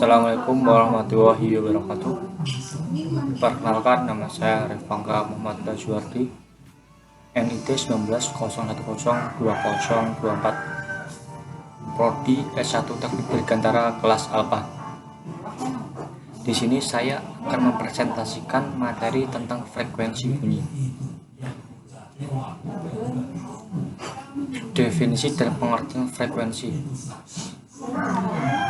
Assalamualaikum warahmatullahi wabarakatuh. Perkenalkan, nama saya Revangga Muhammad Lajuardi, NIT 19010204, Prodi S1 Teknik Dirgantara kelas Alpha. Di sini saya akan mempresentasikan materi tentang frekuensi bunyi. Definisi dan pengertian frekuensi.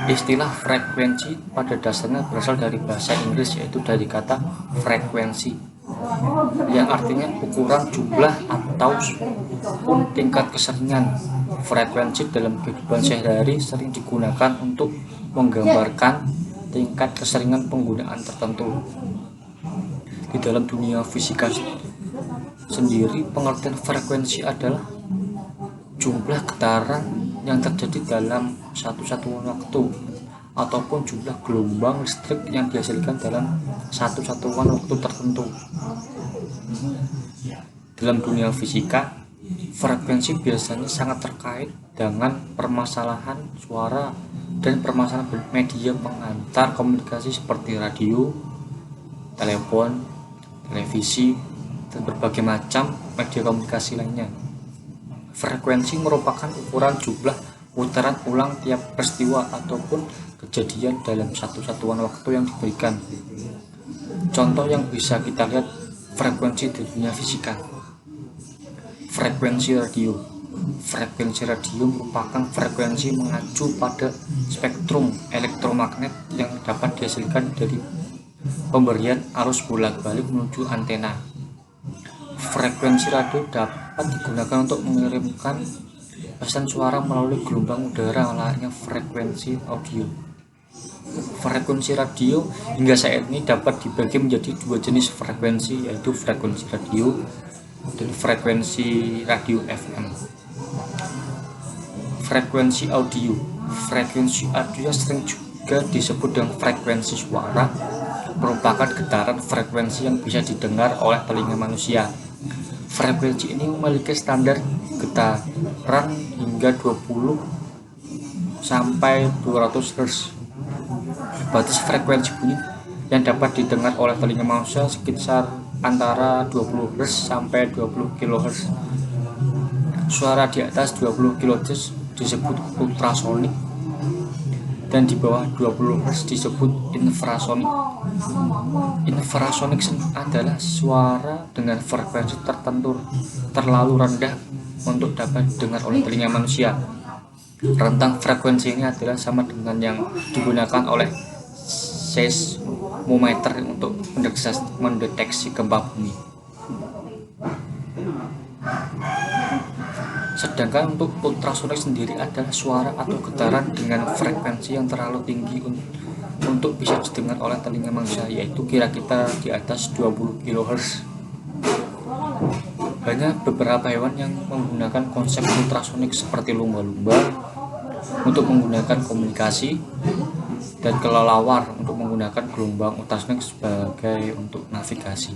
Istilah frekuensi pada dasarnya berasal dari bahasa Inggris, yaitu dari kata frekuensi, yang artinya ukuran, jumlah, atau pun tingkat keseringan. Frekuensi dalam kehidupan sehari-hari sering digunakan untuk menggambarkan tingkat keseringan penggunaan tertentu. Di dalam dunia fisika sendiri, pengertian frekuensi adalah jumlah getaran yang terjadi dalam satu satuan waktu ataupun jumlah gelombang listrik yang dihasilkan dalam satu satuan waktu tertentu. Dalam dunia fisika, frekuensi biasanya sangat terkait dengan permasalahan suara dan permasalahan media pengantar komunikasi seperti radio, telepon, televisi, dan berbagai macam media komunikasi lainnya. Frekuensi merupakan ukuran jumlah putaran ulang tiap peristiwa ataupun kejadian dalam satu satuan waktu yang diberikan. Contoh yang bisa kita lihat frekuensi di dunia fisika. Frekuensi radio. Frekuensi radio merupakan frekuensi mengacu pada spektrum elektromagnet yang dapat dihasilkan dari pemberian arus bolak-balik menuju antena. Frekuensi radio dapat digunakan untuk mengirimkan pesan suara melalui gelombang udara layaknya frekuensi audio. Frekuensi radio hingga saat ini dapat dibagi menjadi dua jenis frekuensi, yaitu frekuensi radio dan frekuensi radio FM. Frekuensi audio. Frekuensi audio sering juga disebut dengan frekuensi suara, merupakan getaran frekuensi yang bisa didengar oleh telinga manusia. Frekuensi ini memiliki standar getaran hingga 20 sampai 200 Hz. Batas frekuensi bunyi yang dapat didengar oleh telinga manusia sekitar antara 20 Hz sampai 20 kHz. Suara di atas 20 kHz disebut ultrasonik dan di bawah 20 Hz disebut infrasonik. Infrasonik adalah suara dengan frekuensi tertentu terlalu rendah untuk dapat didengar oleh telinga manusia. Rentang frekuensi ini adalah sama dengan yang digunakan oleh seismometer untuk mendeteksi gempa bumi. Sedangkan untuk ultrasonik sendiri adalah suara atau getaran dengan frekuensi yang terlalu tinggi untuk bisa didengar oleh telinga manusia, yaitu kira-kira di atas 20 kHz. Banyak beberapa hewan yang menggunakan konsep ultrasonik seperti lumba-lumba untuk menggunakan komunikasi dan kelelawar untuk menggunakan gelombang ultrasonik sebagai untuk navigasi.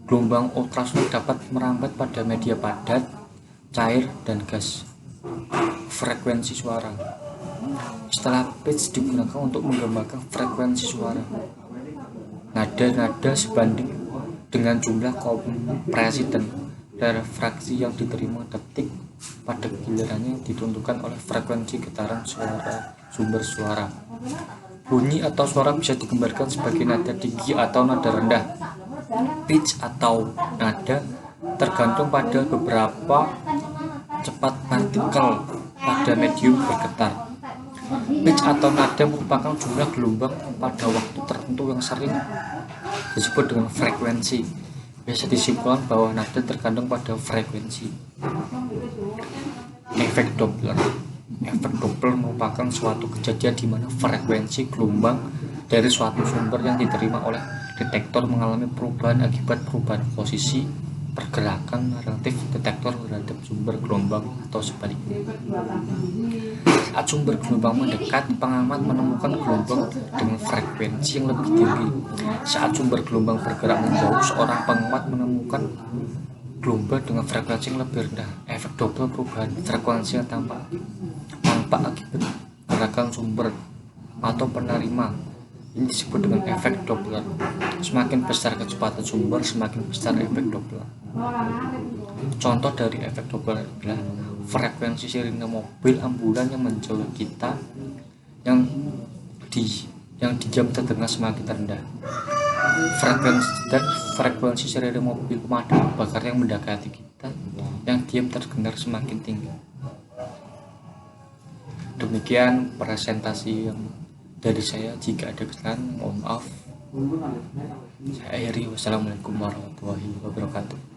Gelombang ultrasonik dapat merambat pada media padat, cair, dan gas. Frekuensi suara. Istilah pitch digunakan untuk menggambarkan frekuensi suara. Nada-nada sebanding dengan jumlah kompresi dan refraksi yang diterima detik pada gilirannya ditentukan oleh frekuensi getaran suara sumber suara. Bunyi atau suara bisa digambarkan sebagai nada tinggi atau nada rendah. Pitch atau nada tergantung pada beberapa cepat partikel pada medium bergetar. Pitch atau nada merupakan jumlah gelombang pada waktu tertentu yang sering disebut dengan frekuensi. Bisa disimpulkan bahwa nada tergantung pada frekuensi. Efek Doppler. Efek Doppler merupakan suatu kejadian di mana frekuensi gelombang dari suatu sumber yang diterima oleh detektor mengalami perubahan akibat perubahan posisi pergerakan relatif detektor terhadap sumber gelombang atau sebaliknya. Saat sumber gelombang mendekat, pengamat menemukan gelombang dengan frekuensi yang lebih tinggi. Saat sumber gelombang bergerak menjauh, seorang pengamat menemukan gelombang dengan frekuensi yang lebih rendah. Efek Doppler perubahan frekuensi yang tampak akibat gerakan sumber atau penerima. Ini disebut dengan efek Doppler. Semakin besar kecepatan sumber, semakin besar efek Doppler. Contoh dari efek Doppler adalah frekuensi sirine mobil ambulan yang menjauhi kita yang di jam terdengar semakin rendah. Frekuensi sirine mobil pemadam kebakaran yang mendekati kita yang diam terdengar semakin tinggi. Demikian presentasi yang dari saya. Jika ada kesalahan mohon maaf. Saya akhiri. Wassalamualaikum warahmatullahi wabarakatuh.